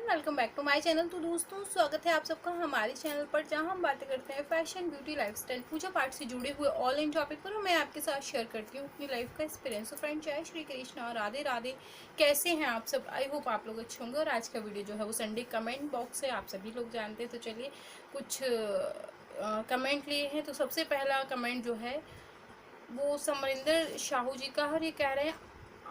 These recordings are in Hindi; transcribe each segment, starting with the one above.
Welcome back to my channel. तो दोस्तों स्वागत है आप सबका हमारे चैनल पर, जहां हम बातें करते हैं फैशन, ब्यूटी, लाइफस्टाइल, पूजा पाठ से जुड़े हुए ऑल इन टॉपिक पर। मैं आपके साथ शेयर करती हूँ अपनी लाइफ का एक्सपीरियंस। तो फ्रेंड, जय श्री कृष्ण और राधे राधे। कैसे हैं आप सब? आई होप आप लोग अच्छे होंगे। और आज का वीडियो जो है वो संडे कमेंट बॉक्स है, आप सभी लोग जानते हैं। तो चलिए कुछ कमेंट लिए हैं। तो सबसे पहला कमेंट जो है वो समरिंदर शाहू जी का, और ये कह रहे हैं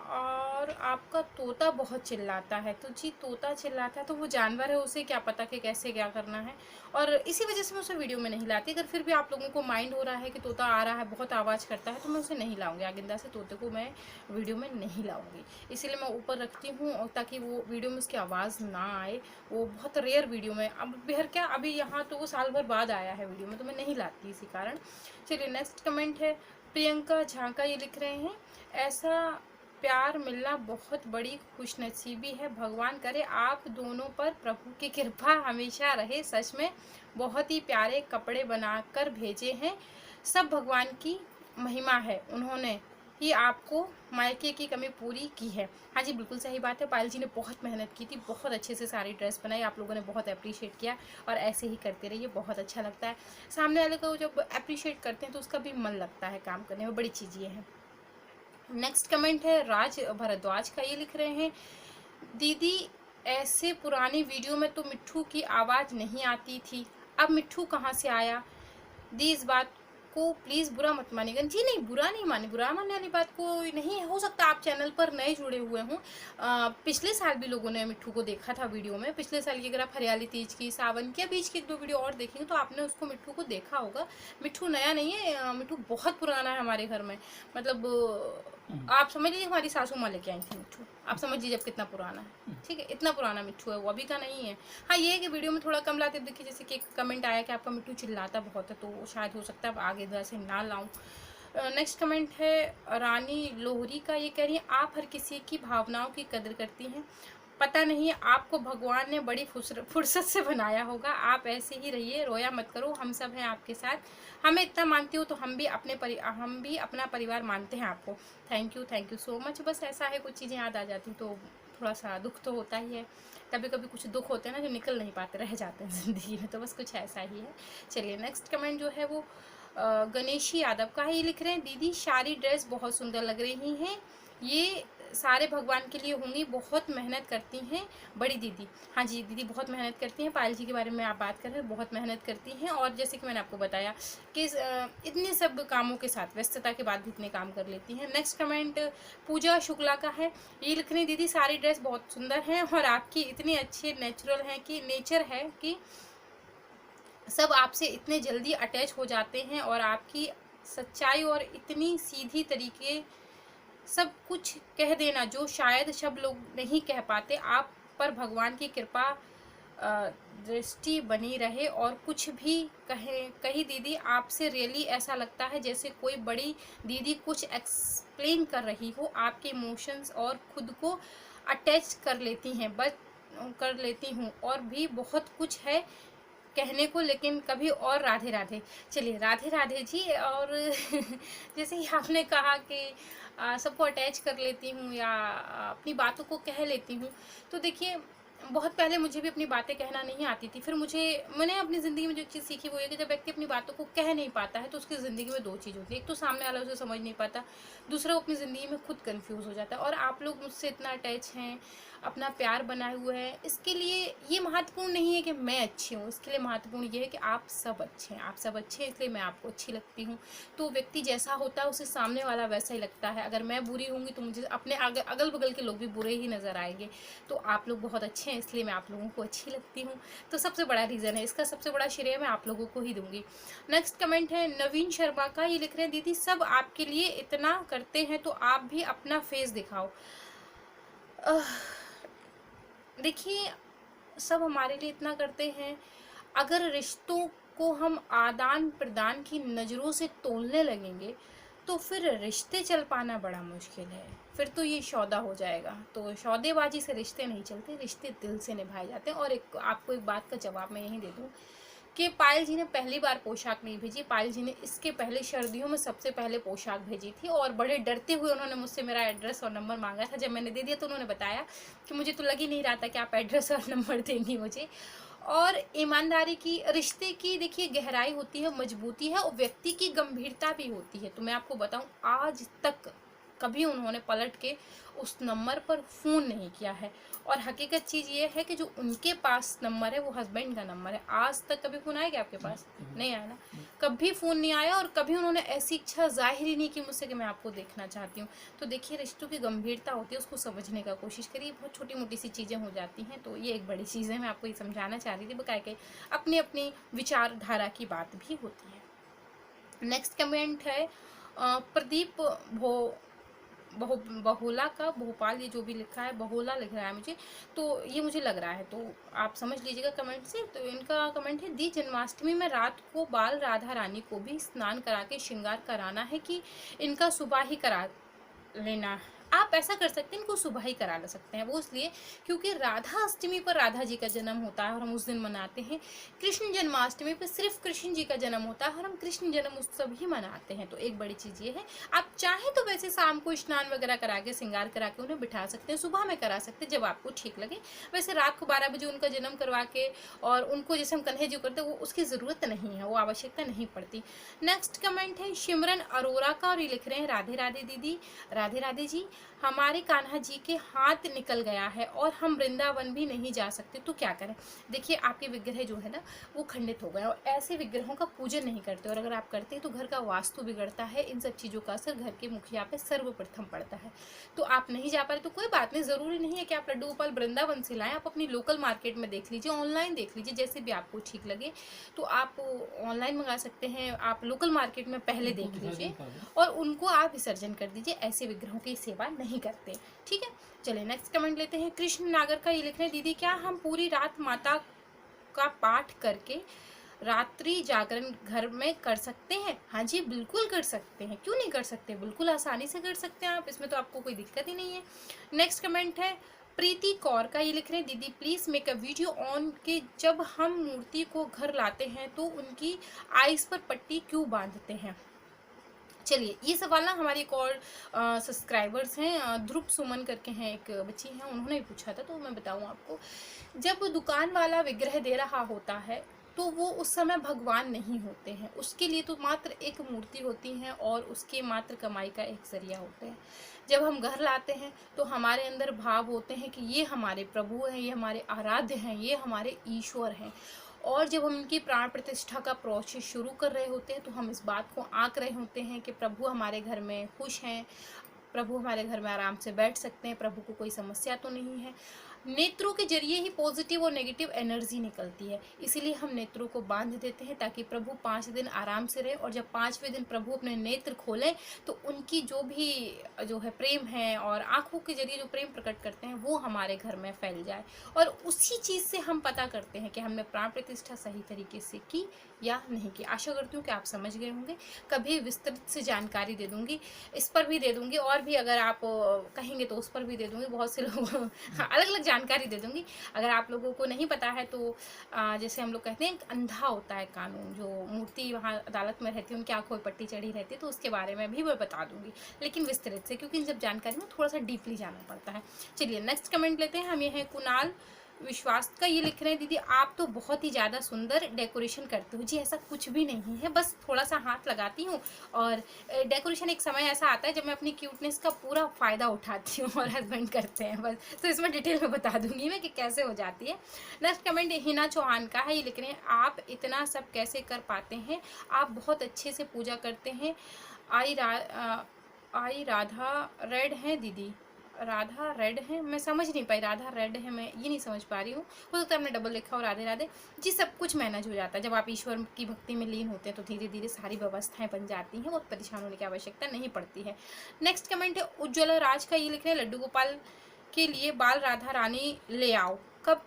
और आपका तोता बहुत चिल्लाता है। तो जी, तोता चिल्लाता है तो वो जानवर है, उसे क्या पता कि कैसे क्या करना है, और इसी वजह से मैं उसे वीडियो में नहीं लाती। अगर फिर भी आप लोगों को माइंड हो रहा है कि तोता आ रहा है, बहुत आवाज़ करता है, तो मैं उसे नहीं लाऊंगी। आगिंदा से तोते को मैं वीडियो में नहीं लाऊंगी, इसीलिए मैं ऊपर रखती हूँ, और ताकि वो वीडियो में उसकी आवाज़ ना आए। वो बहुत रेयर वीडियो में, अब बिहार क्या, अभी यहाँ तो वो साल भर बाद आया है वीडियो में, तो मैं नहीं लाती इसी कारण। चलिए नेक्स्ट कमेंट है प्रियंका झांका। ये लिख रहे हैं, ऐसा प्यार मिलना बहुत बड़ी खुशनसीबी है। भगवान करे आप दोनों पर प्रभु की कृपा हमेशा रहे। सच में बहुत ही प्यारे कपड़े बनाकर भेजे हैं, सब भगवान की महिमा है। उन्होंने ही आपको मायके की कमी पूरी की है। हाँ जी, बिल्कुल सही बात है। पायल जी ने बहुत मेहनत की थी, बहुत अच्छे से सारी ड्रेस बनाई, आप लोगों ने बहुत अप्रिशिएट किया, और ऐसे ही करते रहिए, बहुत अच्छा लगता है। सामने वाले को जब अप्रिशिएट करते हैं तो उसका भी मन लगता है काम करने में, बड़ी चीज़ ये है। नेक्स्ट कमेंट है राज भरद्वाज का। ये लिख रहे हैं, दीदी ऐसे पुरानी वीडियो में तो मिट्ठू की आवाज़ नहीं आती थी, अब मिट्ठू कहाँ से आया? दी इस बात को प्लीज़ बुरा मत मानिएगा। जी नहीं, बुरा नहीं माने, बुरा मानने वाली बात को नहीं। हो सकता आप चैनल पर नए जुड़े हुए हों। पिछले साल भी लोगों ने मिट्ठू को देखा था वीडियो में। पिछले साल की अगर आप हरियाली तीज की, सावन की, बीच की एक दो वीडियो और देखेंगे तो आपने उसको, मिट्ठू को देखा होगा। मिट्ठू नया नहीं है, मिट्ठू बहुत पुराना है हमारे घर में। मतलब आप समझ लीजिए हमारी सासू माँ लेके आई थी मिट्ठू। आप समझ लीजिए अब कितना पुराना है। ठीक है, इतना पुराना मिट्ठू है वो, अभी का नहीं है। हाँ, ये है कि वीडियो में थोड़ा कम लाते। देखिए जैसे कि एक कमेंट आया कि आपका मिट्टू चिल्लाता बहुत है, तो शायद हो सकता है अब आगे इधर से ना लाऊं। नेक्स्ट कमेंट है रानी लोहरी का। ये कह रही है, आप हर किसी की भावनाओं की कदर करती हैं। पता नहीं आपको भगवान ने बड़ी फुर्सत से बनाया होगा। आप ऐसे ही रहिए, रोया मत करो, हम सब हैं आपके साथ। हमें इतना मानती हो तो हम भी अपना परिवार मानते हैं आपको। Thank you so much. बस ऐसा है, कुछ चीज़ें याद आ जाती तो थोड़ा सा दुख तो होता ही है। कभी कभी कुछ दुख होते हैं ना, जो निकल नहीं पाते, रह जाते हैं ज़िंदगी में, तो बस कुछ ऐसा ही है। चलिए नेक्स्ट कमेंट जो है वो गणेशी यादव का है। ये लिख रहे हैं, दीदी सारी ड्रेस बहुत सुंदर लग रही हैं, ये सारे भगवान के लिए होंगी, बहुत मेहनत करती हैं बड़ी दीदी। हाँ जी, दीदी बहुत मेहनत करती हैं। पायल जी के बारे में आप बात कर रहे हैं, बहुत मेहनत करती हैं। और जैसे कि मैंने आपको बताया कि इतने सब कामों के साथ, व्यस्तता के बाद भी इतने काम कर लेती हैं। नेक्स्ट कमेंट पूजा शुक्ला का है। ये लिख रही, दीदी सारी ड्रेस बहुत सुंदर हैं, और आपकी इतनी अच्छी नेचर है कि सब आपसे इतने जल्दी अटैच हो जाते हैं, और आपकी सच्चाई और इतनी सीधी तरीके सब कुछ कह देना जो शायद सब लोग नहीं कह पाते। आप पर भगवान की कृपा दृष्टि बनी रहे। और कुछ भी कही दीदी, आपसे रियली ऐसा लगता है जैसे कोई बड़ी दीदी कुछ एक्सप्लेन कर रही हो। आपके इमोशंस और खुद को अटैच कर लेती हैं, कर लेती हूँ, और भी बहुत कुछ है कहने को, लेकिन कभी और राधे राधे। चलिए राधे राधे जी। और जैसे कि आपने कहा कि सबको अटैच कर लेती हूँ या अपनी बातों को कह लेती हूँ, तो देखिए बहुत पहले मुझे भी अपनी बातें कहना नहीं आती थी। फिर मैंने अपनी ज़िंदगी में जो चीज़ सीखी वो ये कि जब व्यक्ति अपनी बातों को कह नहीं पाता है तो उसकी ज़िंदगी में दो चीज़ होती है। एक तो सामने वाला उसे समझ नहीं पाता, दूसरा वो अपनी ज़िंदगी में खुद कंफ्यूज हो जाता है। और आप लोग मुझसे इतना अटैच हैं, अपना प्यार बनाए हुए हैं, इसके लिए ये महत्वपूर्ण नहीं है कि मैं अच्छी हूँ, इसके लिए महत्वपूर्ण ये है कि आप सब अच्छे हैं। आप सब अच्छे हैं इसलिए मैं आपको अच्छी लगती हूँ। तो व्यक्ति जैसा होता है उसे सामने वाला वैसा ही लगता है। अगर मैं बुरी होंगी तो मुझे अपने अगल बगल के लोग भी बुरे ही नज़र आएंगे। तो आप लोग बहुत अच्छे हैं इसलिए मैं आप लोगों को अच्छी लगती हूँ। तो सबसे बड़ा रीज़न है, इसका सबसे बड़ा श्रेय मैं आप लोगों को ही दूंगी। नेक्स्ट कमेंट है नवीन शर्मा का। ये लिख रहे हैं, दीदी सब आपके लिए इतना करते हैं तो आप भी अपना फेस दिखाओ। देखिए सब हमारे लिए इतना करते हैं, अगर रिश्तों को हम आदान प्रदान की नज़रों से तोलने लगेंगे तो फिर रिश्ते चल पाना बड़ा मुश्किल है। फिर तो ये सौदा हो जाएगा। तो सौदेबाजी से रिश्ते नहीं चलते, रिश्ते दिल से निभाए जाते हैं। और एक आपको एक बात का जवाब मैं यही दे दूँ कि पायल जी ने पहली बार पोशाक नहीं भेजी। पायल जी ने इसके पहले सर्दियों में सबसे पहले पोशाक भेजी थी और बड़े डरते हुए उन्होंने मुझसे मेरा एड्रेस और नंबर मांगा था। जब मैंने दे दिया तो उन्होंने बताया कि मुझे तो लग ही नहीं रहा था कि आप एड्रेस और नंबर देंगी मुझे। और ईमानदारी की, रिश्ते की देखिए गहराई होती है, मजबूती है और व्यक्ति की गंभीरता भी होती है। तो मैं आपको बताऊं, आज तक कभी उन्होंने पलट के उस नंबर पर फ़ोन नहीं किया है। और हकीकत चीज़ ये है कि जो उनके पास नंबर है वो हस्बैंड का नंबर है। आज तक कभी फ़ोन आया क्या आपके पास? नहीं आया ना, कभी फ़ोन नहीं आया और कभी उन्होंने ऐसी इच्छा जाहिर ही नहीं की मुझसे कि मैं आपको देखना चाहती हूँ। तो देखिए, रिश्तों की गंभीरता होती है, उसको समझने का कोशिश करिए। बहुत छोटी मोटी सी चीज़ें हो जाती हैं, तो ये एक बड़ी चीज़ है। मैं आपको ये समझाना चाह रही थी, बकाया के अपनी अपनी विचारधारा की बात भी होती है। नेक्स्ट कमेंट है प्रदीप बहुला का, भोपाल, ये जो भी लिखा है बहुला लिख रहा है मुझे, तो ये मुझे लग रहा है, तो आप समझ लीजिएगा कमेंट से। तो इनका कमेंट है, दी जन्माष्टमी में रात को बाल राधा रानी को भी स्नान करा के श्रृंगार कराना है कि इनका सुबह ही करा लेना? आप ऐसा कर सकते हैं, इनको सुबह ही करा ले सकते हैं। वो इसलिए क्योंकि राधा अष्टमी पर राधा जी का जन्म होता है और हम उस दिन मनाते हैं। कृष्ण जन्माष्टमी पर सिर्फ कृष्ण जी का जन्म होता है और हम कृष्ण जन्म उत्सव ही मनाते हैं। तो एक बड़ी चीज़ ये है, आप चाहें तो वैसे शाम को स्नान वगैरह करा के, श्रृंगार करा के उन्हें बिठा सकते हैं, सुबह में करा सकते हैं जब आपको ठीक लगे। वैसे रात को 12 बजे उनका जन्म करवा के और उनको जैसे हम कन्हैया जी करते हैं, वो उसकी ज़रूरत नहीं है, वो आवश्यकता नहीं पड़ती। नेक्स्ट कमेंट है सिमरन अरोरा का और ये लिख रहे हैं, राधे राधे दीदी, राधे राधे जी, हमारे कान्हा जी के हाथ निकल गया है और हम वृंदावन भी नहीं जा सकते, तो क्या करें? देखिए, आपके विग्रह जो है ना वो खंडित हो गए और ऐसे विग्रहों का पूजन नहीं करते, और अगर आप करते हैं तो घर का वास्तु बिगड़ता है। इन सब चीज़ों का असर घर के मुखिया पे सर्वप्रथम पड़ता है। तो आप नहीं जा पा रहे तो कोई बात नहीं, ज़रूरी नहीं है कि आप लड्डू गोपाल वृंदावन से लाएं। आप अपनी लोकल मार्केट में देख लीजिए, ऑनलाइन देख लीजिए, जैसे भी आपको ठीक लगे। तो आप ऑनलाइन मंगा सकते हैं, आप लोकल मार्केट में पहले देख लीजिए और उनको आप विसर्जन कर दीजिए। ऐसे विग्रहों की सेवा नहीं करते, ठीक है। चलिए नेक्स्ट कमेंट लेते हैं। कृष्ण नागर का ये लिख रहे हैं, दीदी क्या हम पूरी रात माता का पाठ करके रात्रि जागरण घर में कर सकते हैं? हाँ जी, बिल्कुल कर सकते हैं, क्यों नहीं कर सकते, बिल्कुल आसानी से कर सकते हैं आप, इसमें तो आपको कोई दिक्कत ही नहीं है। नेक्स्ट कमेंट है प्रीति कौर का, ये लिख रहे हैं, दीदी please make a video on के जब हम मूर्ति को घर लाते हैं तो उनकी आइस पर पट्टी क्यों बांधते हैं? चलिए, ये सवाल ना हमारे एक और सब्सक्राइबर्स हैं, ध्रुव सुमन करके हैं, एक बच्ची हैं, उन्होंने ही पूछा था, तो मैं बताऊं आपको। जब दुकान वाला विग्रह दे रहा होता है तो वो उस समय भगवान नहीं होते हैं, उसके लिए तो मात्र एक मूर्ति होती है और उसके मात्र कमाई का एक जरिया होते हैं। जब हम घर लाते हैं तो हमारे अंदर भाव होते हैं कि ये हमारे प्रभु हैं, ये हमारे आराध्य हैं, ये हमारे ईश्वर हैं। और जब हम इनकी प्राण प्रतिष्ठा का प्रोसेस शुरू कर रहे होते हैं तो हम इस बात को आंक रहे होते हैं कि प्रभु हमारे घर में खुश हैं, प्रभु हमारे घर में आराम से बैठ सकते हैं, प्रभु को कोई समस्या तो नहीं है। नेत्रों के जरिए ही पॉजिटिव और नेगेटिव एनर्जी निकलती है, इसीलिए हम नेत्रों को बांध देते हैं ताकि प्रभु 5 दिन आराम से रहे। और जब 5वें दिन प्रभु अपने नेत्र खोलें तो उनकी जो भी जो है प्रेम है और आंखों के जरिए जो प्रेम प्रकट करते हैं वो हमारे घर में फैल जाए। और उसी चीज़ से हम पता करते हैं कि हमने प्राण प्रतिष्ठा सही तरीके से की या नहीं की। आशा करती हूँ कि आप समझ गए होंगे। कभी विस्तृत से जानकारी दे दूँगी, इस पर भी दे दूँगी, और भी अगर आप कहेंगे तो उस पर भी दे दूँगी। बहुत से लोग अलग अलग जानकारी दे दूँगी। अगर आप लोगों को नहीं पता है तो जैसे हम लोग कहते हैं अंधा होता है कानून, जो मूर्ति वहाँ अदालत में रहती है उनकी आँखों पर पट्टी चढ़ी रहती है, तो उसके बारे में भी मैं बता दूँगी, लेकिन विस्तृत से, क्योंकि इन सब जानकारी में थोड़ा सा डीपली जाना पड़ता है। चलिए नेक्स्ट कमेंट लेते हैं। हम ये हैं कुणाल विश्वास का, ये लिख रहे हैं, दीदी आप तो बहुत ही ज़्यादा सुंदर डेकोरेशन करते हो। जी ऐसा कुछ भी नहीं है, बस थोड़ा सा हाथ लगाती हूँ और डेकोरेशन एक समय ऐसा आता है जब मैं अपनी क्यूटनेस का पूरा फ़ायदा उठाती हूँ और हस्बैंड करते हैं बस। तो इसमें डिटेल में बता दूंगी मैं कि कैसे हो जाती है। नेक्स्ट कमेंट हिना चौहान का है, ये लिख रहे हैं, आप इतना सब कैसे कर पाते हैं, आप बहुत अच्छे से पूजा करते हैं। आई राधा रेड है दीदी, राधा रेड है, मैं समझ नहीं पाई, राधा रेड है, मैं ये नहीं समझ पा रही हूँ। हो सकता है हमने डबल लिखा हो राधे राधे जी। सब कुछ मैनेज हो जाता है जब आप ईश्वर की भक्ति में लीन होते हैं, तो धीरे धीरे सारी व्यवस्थाएं बन जाती हैं, बहुत परेशान होने की आवश्यकता नहीं पड़ती है। नेक्स्ट कमेंट है उज्ज्वला राज का, ये लिख रहे हैं, लड्डू गोपाल के लिए बाल राधा रानी ले आओ, कब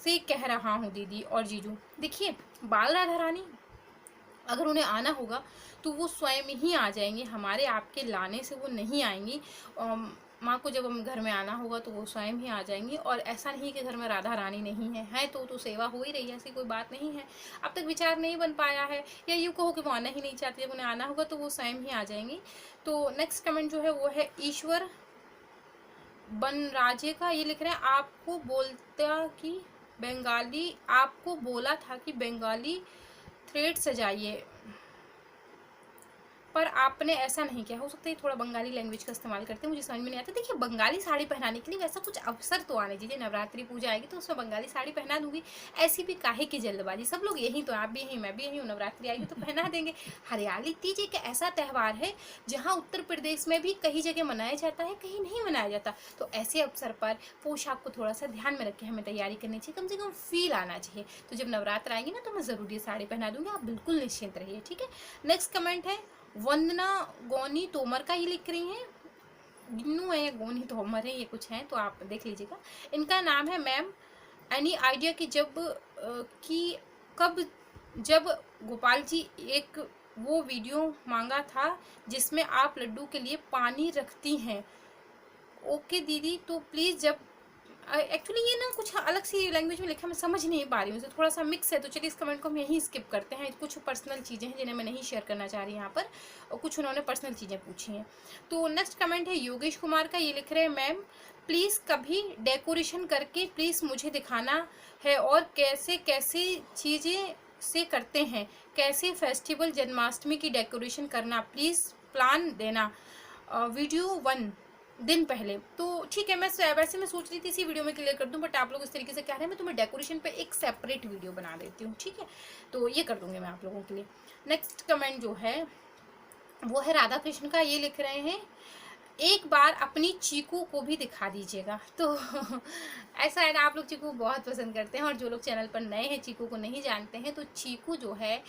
से कह रहा हूँ दीदी और जीजू। देखिए, बाल राधा रानी अगर उन्हें आना होगा तो वो स्वयं ही आ जाएंगे, हमारे आपके लाने से वो नहीं आएंगी। माँ को जब हम घर में आना होगा तो वो स्वयं ही आ जाएंगी। और ऐसा नहीं कि घर में राधा रानी नहीं है तो सेवा हो ही रही है, ऐसी कोई बात नहीं है। अब तक विचार नहीं बन पाया है, या यूँ कहो कि वो आना ही नहीं चाहती, जब उन्हें आना होगा तो वो स्वयं ही आ जाएंगी। तो नेक्स्ट कमेंट जो है वो है ईश्वर बनराजे का। ये लिख रहे हैं, आपको बोला था कि बंगाली थ्रेड सजाइए पर आपने ऐसा नहीं किया। हो सकता है थोड़ा बंगाली लैंग्वेज का इस्तेमाल करते हैं, मुझे समझ में नहीं आता। देखिए, बंगाली साड़ी पहनाने के लिए वैसा कुछ अवसर तो आने दीजिए। नवरात्रि पूजा आएगी तो उसमें बंगाली साड़ी पहना दूंगी, ऐसी भी काहे की जल्दबाजी। सब लोग यही तो, आप भी यहीं, मैं भी यहीं हूँ, नवरात्रि आएगी तो पहना देंगे। हरियाली तीज एक ऐसा त्यौहार है जहाँ उत्तर प्रदेश में भी कई जगह मनाया जाता है, कहीं नहीं मनाया जाता। तो ऐसे अवसर पर पोशाक को थोड़ा सा ध्यान में रख के हमें तैयारी करनी चाहिए, कम से कम फील आना चाहिए। तो जब नवरात्र आएंगी ना तो मैं ज़रूर ये साड़ी पहना दूंगी, आप बिल्कुल निश्चिंत रहिए, ठीक है। नेक्स्ट कमेंट है वंदना गोनी तोमर का। ये लिख रही हैं, गिन्नू है या गोनी तोमर है, ये कुछ है तो आप देख लीजिएगा। इनका नाम है मैम, एनी आइडिया कि जब गोपाल जी एक वो वीडियो मांगा था जिसमें आप लड्डू के लिए पानी रखती हैं। ओके दीदी, तो प्लीज़ जब एक्चुअली ये ना कुछ अलग सी लैंग्वेज में लिखा, मैं समझ नहीं पा रही हूँ, तो थोड़ा सा मिक्स है। तो चलिए इस कमेंट को हम यहीं स्किप करते हैं। कुछ पर्सनल चीज़ें हैं जिन्हें मैं नहीं शेयर करना चाह रही यहाँ पर, और कुछ उन्होंने पर्सनल चीज़ें पूछी हैं। तो नेक्स्ट कमेंट है योगेश कुमार का। ये लिख रहे हैं, मैम प्लीज़ कभी डेकोरेशन करके प्लीज़ मुझे दिखाना है, और कैसे कैसे चीज़ें से करते हैं, कैसे फेस्टिवल जन्माष्टमी की डेकोरेशन करना, प्लीज़ प्लान देना वीडियो 1 दिन पहले। तो ठीक है, मैं वैसे मैं सोच रही थी इसी वीडियो में क्लियर कर दूं, बट आप लोग इस तरीके से कह रहे हैं, मैं तुम्हें डेकोरेशन पे एक सेपरेट वीडियो बना देती हूँ, ठीक है। तो ये कर दूंगी मैं आप लोगों के लिए। नेक्स्ट कमेंट जो है वो है राधा कृष्ण का। ये लिख रहे हैं, एक बार अपनी चीकू को भी दिखा दीजिएगा। तो ऐसा है ना, आप लोग चीकू बहुत पसंद करते हैं, और जो लोग चैनल पर नए हैं चीकू को नहीं जानते हैं, तो चीकू जो है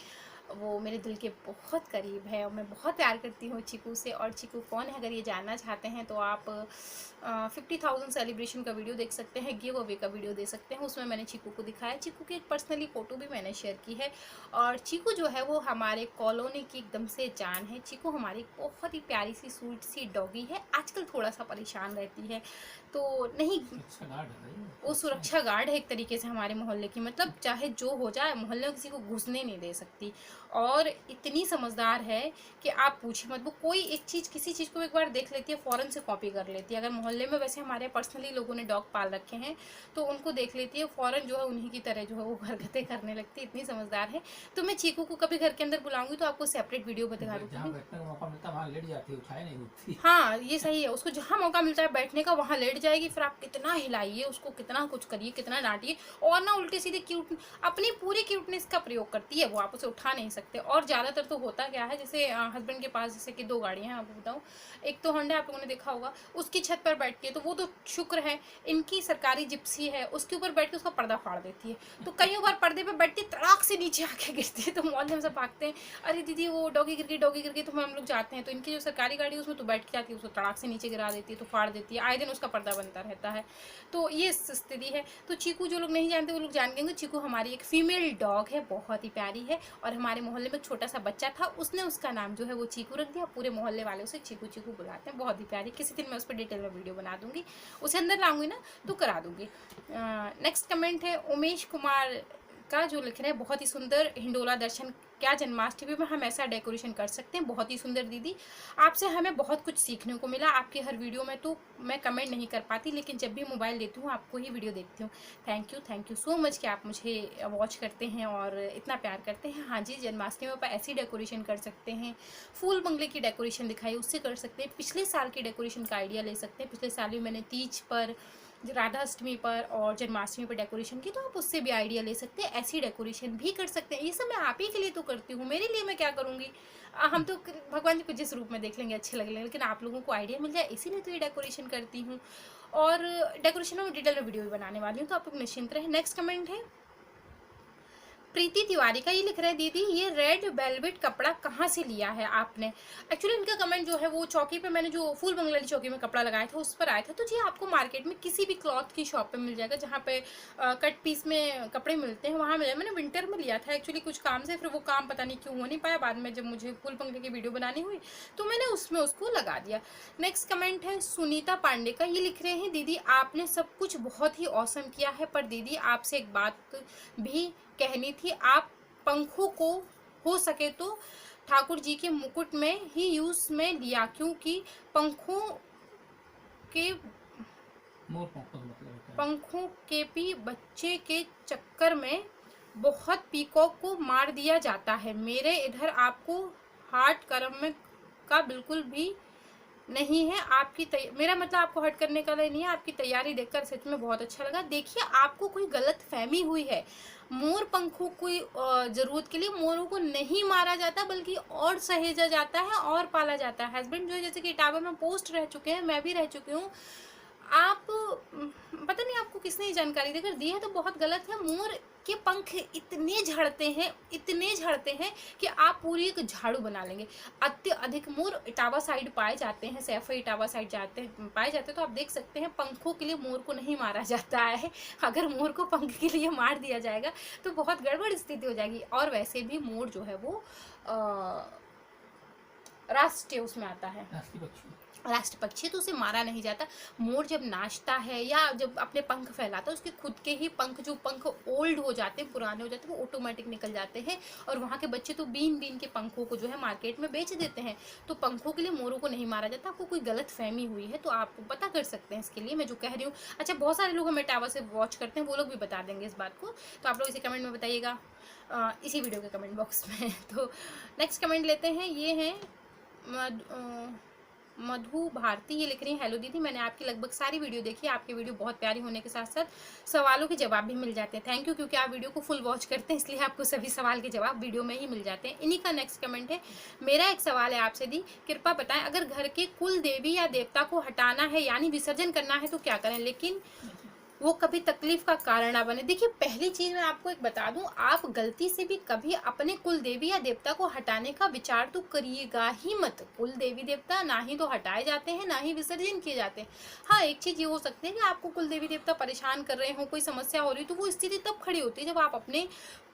वो मेरे दिल के बहुत करीब है, और मैं बहुत प्यार करती हूँ चीकू से। और चीकू कौन है, अगर ये जानना चाहते हैं तो आप 50,000 सेलिब्रेशन का वीडियो देख सकते हैं, गिव अवे का वीडियो दे सकते हैं, उसमें मैंने चीकू को दिखाया। चीकू की एक पर्सनली फ़ोटो भी मैंने शेयर की है। और चीकू जो है वो हमारे कॉलोनी की एकदम से जान है। चीकू हमारी बहुत ही प्यारी सी स्वीट सी डॉगी है। आजकल थोड़ा सा परेशान रहती है, तो नहीं, वो सुरक्षा गार्ड है एक तरीके से हमारे मोहल्ले की। मतलब चाहे जो हो जाए, मोहल्ले में किसी को घुसने नहीं दे सकती, और इतनी समझदार है कि आप पूछिए मत। वो कोई एक चीज़, किसी चीज़ को एक बार देख लेती है, फ़ौरन से कॉपी कर लेती है। अगर मोहल्ले में वैसे हमारे पर्सनली लोगों ने डॉग पाल रखे हैं तो उनको देख लेती है, फ़ौरन जो है उन्हीं की तरह जो है वो हरकतें करने लगती है, इतनी समझदार है। तो मैं चीकू को कभी घर के अंदर बुलाऊंगी तो आपको सेपरेट वीडियो दिखा दूँगी। हाँ, ये सही है, उसको जहाँ मौका मिलता है बैठने का वहाँ लेट जाएगी, फिर आप कितना हिलाइए उसको, कितना कुछ करिए, कितना डांटिए, और ना उल्टे सीधे क्यूट अपनी पूरी क्यूटनेस का प्रयोग करती है वो, आप उसे उठा नहीं सकते। और ज़्यादातर तो होता क्या है, जैसे हस्बैंड के पास जैसे कि 2 गाड़ियाँ हैं, आपको बताऊँ, एक तो होंडा आप लोगों ने देखा होगा, उसकी छत पर बैठती है, तो वो तो शुक्र है। इनकी सरकारी जिप्सी है, उसके ऊपर बैठ के उसका पर्दा फाड़ देती है, तो कई बार पर्दे पर बैठती तड़ाक से नीचे आके गिरती है, तो मोहल्ले में सब भागते हैं, अरे दीदी वो डॉगी गिर गई, डॉगी गिर गई। तो हम लोग जाते हैं, तो इनकी जो सरकारी गाड़ी है उसमें तो बैठ के जाती है, उसको तड़ाक से नीचे गिरा देती है, तो फाड़ देती है, आए दिन उसका पर्दा बनता रहता है। तो ये स्थिति है। तो चीकू जो लोग नहीं जानते वो लोग जान गएंगे। चीकू हमारी एक फीमेल डॉग है, बहुत ही प्यारी है, और हमारे मोहल्ले में एक छोटा सा बच्चा था, उसने उसका नाम जो है वो चीकू रख दिया। पूरे मोहल्ले वाले उसे चीकू चीकू बुलाते हैं, बहुत ही प्यारी। किसी दिन मैं उस पर डिटेल में वीडियो बना दूंगी, उसे अंदर लाऊंगी ना तो करा दूंगी। नेक्स्ट कमेंट है उमेश कुमार का, जो लिख रहे हैं, बहुत ही सुंदर हिंडोला दर्शन, क्या जन्माष्टमी में हम ऐसा डेकोरेशन कर सकते हैं। बहुत ही सुंदर दीदी, आपसे हमें बहुत कुछ सीखने को मिला। आपकी हर वीडियो में तो मैं कमेंट नहीं कर पाती, लेकिन जब भी मोबाइल लेती हूँ आपको ही वीडियो देखती हूँ। थैंक यू सो मच कि आप मुझे वॉच करते हैं और इतना प्यार करते हैं। हाँ जी, जन्माष्टमी पर ऐसी डेकोरेशन कर सकते हैं, फूल बंगले की डेकोरेशन दिखाई, उससे कर सकते हैं। पिछले साल की डेकोरेशन का आइडिया ले सकते हैं। पिछले साल भी मैंने तीज पर, राधा अष्टमी पर और जन्माष्टमी पर डेकोरेशन की, तो आप उससे भी आइडिया ले सकते हैं। ऐसी डेकोरेशन भी कर सकते हैं। ये सब मैं आप ही के लिए तो करती हूँ, मेरे लिए मैं क्या करूँगी। हम तो भगवान जी को जिस रूप में देख लेंगे अच्छे लगेंगे, लेकिन आप लोगों को आइडिया मिल जाए इसीलिए तो ये डेकोरेशन करती हूँ। और डेकोरेशन में डिटेल में वीडियो भी बनाने वाली हूँ, तो आप लोग निश्चिंत रहें। नेक्स्ट कमेंट है प्रीति तिवारी का ये लिख रहे हैं, दीदी ये रेड वेलवेट कपड़ा कहाँ से लिया है आपने। एक्चुअली इनका कमेंट जो है वो चौकी पे मैंने जो फूल बंगला चौकी में कपड़ा लगाया था उस पर आया था। तो जी आपको मार्केट में किसी भी क्लॉथ की शॉप पे मिल जाएगा जहाँ पे कट पीस में कपड़े मिलते हैं, वहाँ मिल जाएगा। मैंने विंटर में लिया था एक्चुअली कुछ काम से, फिर वो काम पता नहीं क्यों हो नहीं पाया। बाद में जब मुझे फूल बंगले की वीडियो बनानी हुई तो मैंने उसमें उसको लगा दिया। नेक्स्ट कमेंट है सुनीता पांडे का, ये लिख रहे हैं, दीदी आपने सब कुछ बहुत ही औसम किया है, पर दीदी आपसे एक बात भी कहनी थी। आप पंखों को हो सके तो ठाकुर जी के मुकुट में ही यूज में लिया, क्योंकि पंखों के पंखों के भी बच्चे के चक्कर में बहुत पीकॉक को मार दिया जाता है। मेरे इधर आपको हार्ट कर्म में का बिल्कुल भी नहीं है। आपकी मेरा मतलब आपको हर्ट करने का नहीं है, आपकी तैयारी देखकर सच में बहुत अच्छा लगा। देखिए आपको कोई गलत फहमी हुई है। मोर पंखों की जरूरत के लिए मोरों को नहीं मारा जाता, बल्कि और सहेजा जाता है और पाला जाता है। हस्बैंड जो है जैसे कि इटावा में पोस्ट रह चुके हैं, मैं भी रह चुकी हूँ। आप पता नहीं आपको किसने ये जानकारी देकर दी है, तो बहुत गलत है। मोर के पंख इतने झड़ते हैं कि आप पूरी एक झाड़ू बना लेंगे। अत्यधिक मोर इटावा साइड पाए जाते हैं, सैफा इटावा साइड पाए जाते हैं। तो आप देख सकते हैं पंखों के लिए मोर को नहीं मारा जाता है। अगर मोर को पंख के लिए मार दिया जाएगा तो बहुत गड़बड़ स्थिति हो जाएगी। और वैसे भी मोर जो है वो राष्ट्रीय उसमें आता है, राष्ट्र पक्षी, तो उसे मारा नहीं जाता। मोर जब नाचता है या जब अपने पंख फैलाता है, उसके खुद के ही पंख, जो पंख ओल्ड हो जाते हैं, पुराने हो जाते हैं, वो ऑटोमेटिक निकल जाते हैं। और वहाँ के बच्चे तो बीन के पंखों को जो है मार्केट में बेच देते हैं। तो पंखों के लिए मोरों को नहीं मारा जाता। आपको कोई गलत फहमी हुई है तो आप पता कर सकते हैं इसके लिए मैं जो कह रही हूँ। अच्छा, बहुत सारे लोग हमें टावर से वॉच करते हैं, वो लोग भी बता देंगे इस बात को, तो आप लोग इसे कमेंट में बताइएगा, इसी वीडियो के कमेंट बॉक्स में। तो नेक्स्ट कमेंट लेते हैं, ये हैं मधु भारती, ये लिख रही है, हेलो दीदी मैंने आपकी लगभग सारी वीडियो देखी। आपकी वीडियो बहुत प्यारी होने के साथ साथ सवालों के जवाब भी मिल जाते हैं। थैंक यू, क्योंकि आप वीडियो को फुल वॉच करते हैं, इसलिए आपको सभी सवाल के जवाब वीडियो में ही मिल जाते हैं। इन्हीं का नेक्स्ट कमेंट है, मेरा एक सवाल है आपसे दी, कृपा बताएं अगर घर के कुल देवी या देवता को हटाना है यानी विसर्जन करना है तो क्या करें, लेकिन वो कभी तकलीफ का कारण ना बने। देखिए पहली चीज मैं आपको एक बता दूं, आप गलती से भी कभी अपने कुल देवी या देवता को हटाने का विचार तो करिएगा ही मत। कुल देवी देवता ना ही तो हटाए जाते हैं, ना ही विसर्जन किए जाते हैं। हाँ, एक चीज ये हो सकती है कि आपको कुल देवी देवता परेशान कर रहे हो, कोई समस्या हो रही, तो वो स्थिति तब खड़ी होती है जब आप अपने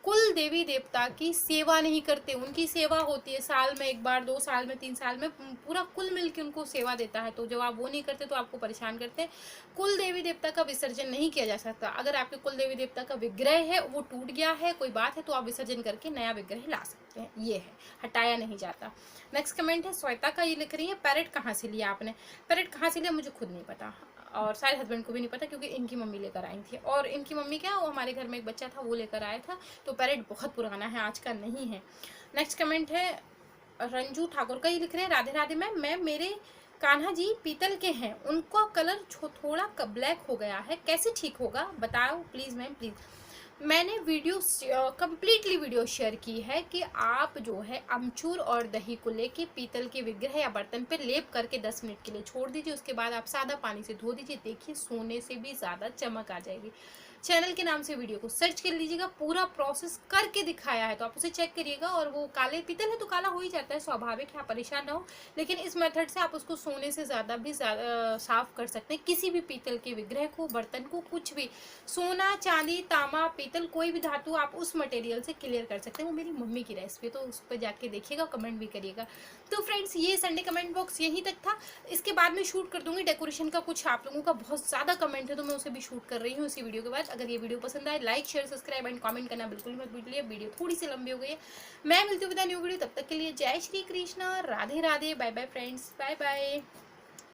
कुल देवी देवता की सेवा नहीं करते। उनकी सेवा होती है साल में एक बार, 2 साल में, 3 साल में, पूरा कुल मिलकर उनको सेवा देता है। तो जब आप वो नहीं करते तो आपको परेशान करते हैं। कुल देवी देवता का विसर्जन नहीं किया जा सकता। अगर आपके कुल देवी देवता का विग्रह है, वो टूट गया है, कोई बात है, तो आप विसर्जन करके नया विग्रह ला सकते हैं। ये है, हटाया नहीं जाता। नेक्स्ट कमेंट है श्वेता का, ये लिख रही है, पैरेट कहाँ से लिया आपने। पैरेट कहाँ से लिया मुझे खुद नहीं पता, और शायद हस्बैंड को भी नहीं पता, क्योंकि इनकी मम्मी लेकर आई थी। और इनकी मम्मी क्या, वो हमारे घर में एक बच्चा था वो लेकर आया था। तो पैरेट बहुत पुराना है, आज का नहीं है। नेक्स्ट कमेंट है रंजू ठाकुर का, ये लिख रहे हैं, राधे राधे मैम मेरे कान्हा जी पीतल के हैं, उनका कलर थोड़ा ब्लैक हो गया है, कैसे ठीक होगा बताओ प्लीज़ मैम प्लीज़। मैंने वीडियो कंप्लीटली वीडियो शेयर की है कि आप जो है अमचूर और दही को लेके पीतल के विग्रह या बर्तन पे लेप करके 10 मिनट के लिए छोड़ दीजिए। उसके बाद आप सादा पानी से धो दीजिए। देखिए सोने से भी ज़्यादा चमक आ जाएगी। चैनल के नाम से वीडियो को सर्च कर लीजिएगा, पूरा प्रोसेस करके दिखाया है, तो आप उसे चेक करिएगा। और वो काले पीतल है तो काला हो ही जाता है, स्वाभाविक है, आप परेशान ना हो। लेकिन इस मेथड से आप उसको सोने से ज़्यादा भी साफ कर सकते हैं। किसी भी पीतल के विग्रह को, बर्तन को, कुछ भी, सोना, चांदी, तांबा, पीतल, कोई भी धातु आप उस मटेरियल से क्लियर कर सकते हैं। वो मेरी मम्मी की रेसिपी, तो उस पर जाके देखिएगा, कमेंट भी करिएगा। तो फ्रेंड्स ये संडे कमेंट बॉक्स यहीं तक था। इसके बाद में शूट कर दूंगी डेकोरेशन का, कुछ आप लोगों का बहुत ज़्यादा कमेंट है तो मैं उसे भी शूट कर रही हूँ इसी वीडियो के बाद। अगर ये वीडियो पसंद आए like share subscribe and comment करना बिल्कुल मत भूलिए। वीडियो थोड़ी सी लंबी हो गई है, मैं मिलती हूँ विद न्यू वीडियो, तब तक के लिए जय Shri Krishna, Radhe Radhe, bye bye friends, bye bye.